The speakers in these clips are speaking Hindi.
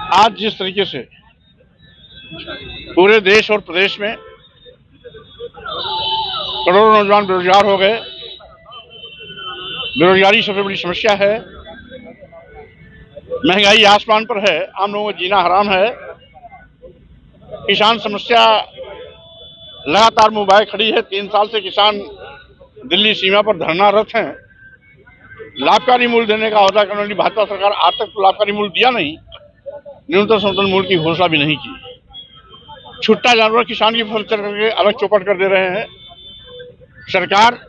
आज जिस तरीके से पूरे देश और प्रदेश में करोड़ों नौजवान बेरोजगार हो गए, बेरोजगारी सबसे बड़ी समस्या है, महंगाई आसमान पर है, आम लोगों का जीना हराम है, किसान समस्या लगातार मुंबई खड़ी है। 3 साल से किसान दिल्ली सीमा पर धरनारत हैं। लाभकारी मूल्य देने का वादा करने वाली भाजपा सरकार आज तक तो लाभकारी मूल्य दिया नहीं, न्यूनतम समर्थन मूल्य की घोषणा भी नहीं की। छुट्टा जानवर किसान की फसल चल करके अलग चौपट कर दे रहे हैं। सरकार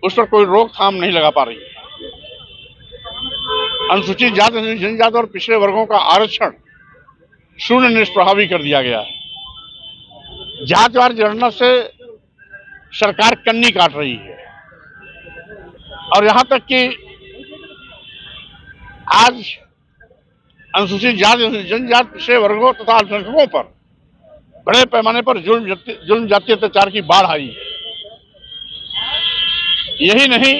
उस पर कोई रोकथाम नहीं लगा पा रही है। अनुसूचित जाति, जनजाति और पिछड़े वर्गों का आरक्षण शून्य निष्प्रभावी कर दिया गया है। जातिवार जनगणना से सरकार कन्नी काट रही है और यहां तक कि आज अनुसूचित जाति, जनजाति, पिछड़े वर्गों तथा अल्पसंख्यकों पर बड़े पैमाने पर जुल्म जातीय अत्याचार की बाढ़ आई है। यही नहीं,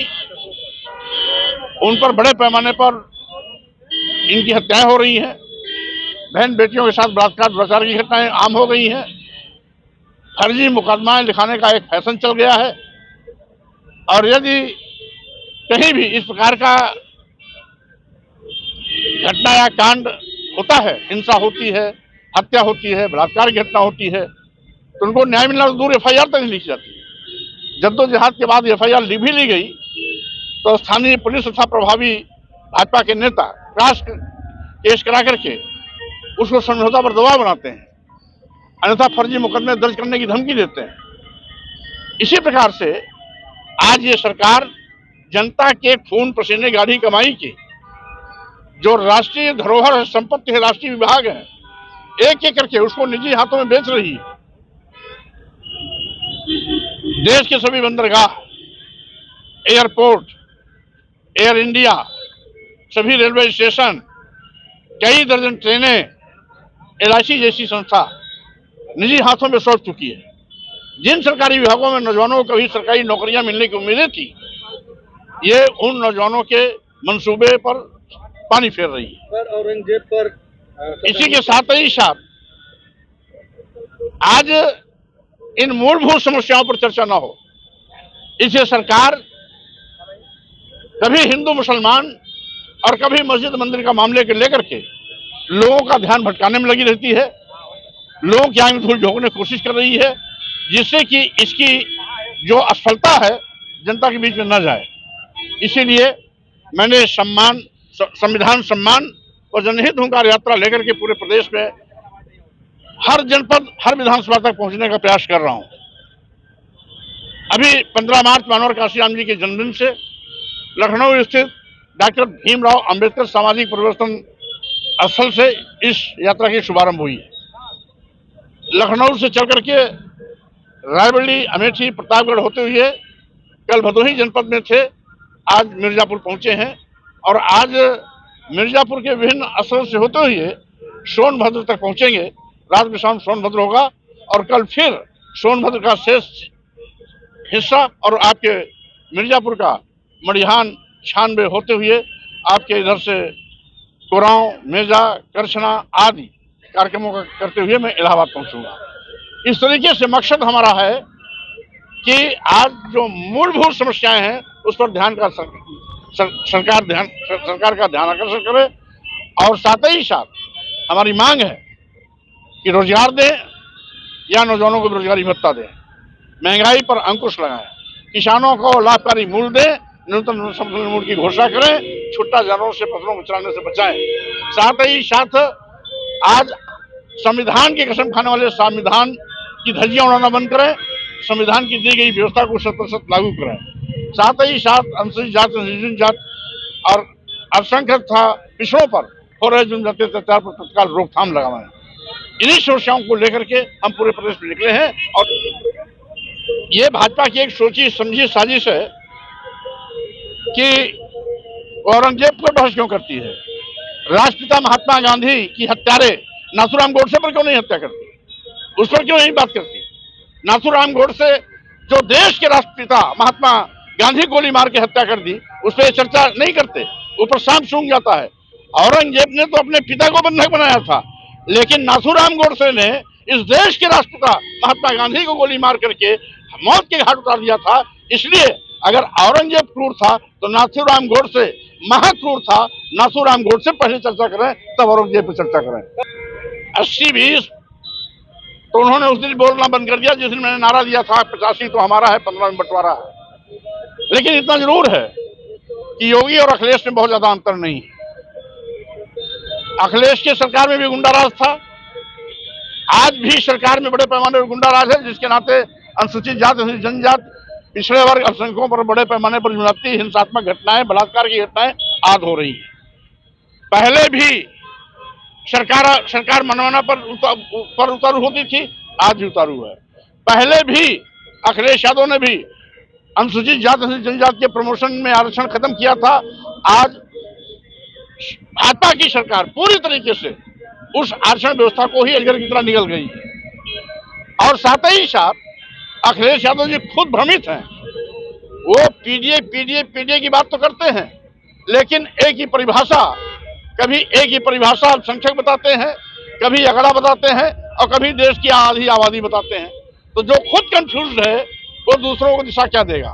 उन पर बड़े पैमाने पर इनकी हत्याएं हो रही हैं। बहन बेटियों के साथ बलात्कार की घटनाएं आम हो गई हैं। फर्जी मुकदमाएं लिखाने का एक फैशन चल गया है और यदि कहीं भी इस प्रकार का घटना या कांड होता है, हिंसा होती है, हत्या होती है, बलात्कार की घटना होती है, तो उनको न्याय मिलना तो दूर एफआईआर तक नहीं लिखी जाती। जद्दोजहद के बाद एफआईआर भी ली गई तो स्थानीय पुलिस तथा प्रभावी भाजपा के नेता केस करा करके उसको समझौता पर दबाव बनाते हैं, अन्यथा फर्जी मुकदमे दर्ज करने की धमकी देते हैं। इसी प्रकार से आज ये सरकार जनता के खून पसीने गाढ़ी कमाई की जो राष्ट्रीय धरोहर संपत्ति है, राष्ट्रीय विभाग है, एक एक करके उसको निजी हाथों में बेच रही है। देश के सभी बंदरगाह, एयरपोर्ट, एयर इंडिया, सभी रेलवे स्टेशन, कई दर्जन ट्रेनें, एलआईसी जैसी संस्था निजी हाथों में सौंप चुकी है। जिन सरकारी विभागों में नौजवानों को कभी सरकारी नौकरियां मिलने की उम्मीदें थी, ये उन नौजवानों के मंसूबे पर पानी फेर रही है। औरंगजेब पर इसी के साथ ही साथ आज इन मूलभूत समस्याओं पर चर्चा न हो, इसे सरकार कभी हिंदू मुसलमान और कभी मस्जिद मंदिर का मामले के लेकर के लोगों का ध्यान भटकाने में लगी रहती है, लोगों की आंख में धूल झोंकने की कोशिश कर रही है, जिससे कि इसकी जो असफलता है जनता के बीच में न जाए। इसीलिए मैंने संविधान सम्मान और जनहित हुंकार यात्रा लेकर के पूरे प्रदेश में हर जनपद, हर विधानसभा तक पहुंचने का प्रयास कर रहा हूं। अभी 15 मार्च मानवर काशीराम जी के जन्मदिन से लखनऊ स्थित डॉक्टर भीमराव अंबेडकर सामाजिक परिवर्तन स्थल से इस यात्रा की शुभारंभ हुई। लखनऊ से चल करके रायबरेली, अमेठी, प्रतापगढ़ होते हुए कल भदोही जनपद में थे, आज मिर्जापुर पहुंचे हैं और आज मिर्जापुर के विभिन्न स्थलों से होते हुए सोनभद्र तक पहुंचेंगे। रात में शाम सोनभद्र होगा और कल फिर सोनभद्र का शेष हिस्सा और आपके मिर्जापुर का मड़िहान, छानबे होते हुए आपके इधर से कोरांव, मेजा, करछना आदि कार्यक्रमों का करते हुए मैं इलाहाबाद पहुंचूंगा। इस तरीके से मकसद हमारा है कि आज जो मूलभूत समस्याएं हैं उस पर ध्यान का सरकार का ध्यान आकर्षण करे और साथ ही साथ हमारी मांग है कि रोजगार दें या नौजवानों को बेरोजगारी भत्ता दें, महंगाई पर अंकुश लगाएं, किसानों को लाभकारी मूल्य दें, न्यूनतम समर्थन मूल्य की घोषणा करें, छुट्टा जानवरों से फसलों को चलाने से बचाएं। साथ ही साथ आज संविधान की कसम खाने वाले संविधान की धज्जियां उड़ाना बंद करें, संविधान की दी गई व्यवस्था को 100% लागू करें। साथ ही साथ अनुसूचित जाति और अल्पसंख्यक तथा पिछड़ों पर हो रहे जुल्म जातीय अत्याचार पर तत्काल रोकथाम लगाएं। इन्हीं समस्याओं को लेकर के हम पूरे प्रदेश में निकले हैं और ये भाजपा की एक सोची समझी साजिश है कि औरंगजेब पर बहस क्यों करती है, राष्ट्रपिता महात्मा गांधी की हत्यारे नाथूराम गोडसे पर क्यों नहीं हत्या करती, उस पर क्यों नहीं बात करती। नाथूराम गोडसे जो देश के राष्ट्रपिता महात्मा गांधी गोली मार के हत्या कर दी, उस पर चर्चा नहीं करते, ऊपर सांप सूंघ जाता है। औरंगजेब ने तो अपने पिता को बंधक बनाया था, लेकिन नाथूराम गोडसे ने इस देश के राष्ट्रपिता महात्मा गांधी को गोली मार करके मौत के घाट उतार दिया था। इसलिए अगर औरंगजेब क्रूर था तो नाथूराम गोडसे महाक्रूर था। नाथूराम गोडसे पहले चर्चा करें, तब औरंगजेब पर चर्चा करें। 80-20 तो उन्होंने उस दिन बोलना बंद कर दिया जिस दिन मैंने नारा दिया था 85 तो हमारा है, 15 में बंटवारा है। लेकिन इतना जरूर है कि योगी और अखिलेश में बहुत ज्यादा अंतर नहीं है। अखिलेश की सरकार में भी गुंडाराज था, आज भी सरकार में बड़े पैमाने पर गुंडाराज है, जिसके नाते अनुसूचित जाति, जनजाति, पिछड़े वर्ग, अल्पसंख्यकों पर बड़े पैमाने पर ज्यादती, हिंसात्मक घटनाएं, बलात्कार की घटनाएं आज हो रही है। पहले भी सरकार मनमाना पर उतारू होती थी, आज भी उतारू है। पहले भी अखिलेश यादव ने भी अनुसूचित जाति जनजाति के प्रमोशन में आरक्षण खत्म किया था। आज भाजपा की सरकार पूरी तरीके से उस आरक्षण व्यवस्था को ही अजगर की तरह निकल गई है। और साथ ही साथ अखिलेश यादव जी खुद भ्रमित हैं। वो पीडीए की बात तो करते हैं, लेकिन एक ही परिभाषा, कभी एक ही परिभाषा अल्पसंख्यक बताते हैं, कभी अगड़ा बताते हैं और कभी देश की आधी आबादी बताते हैं। तो जो खुद कंफ्यूज है वो दूसरों को दिशा क्या देगा।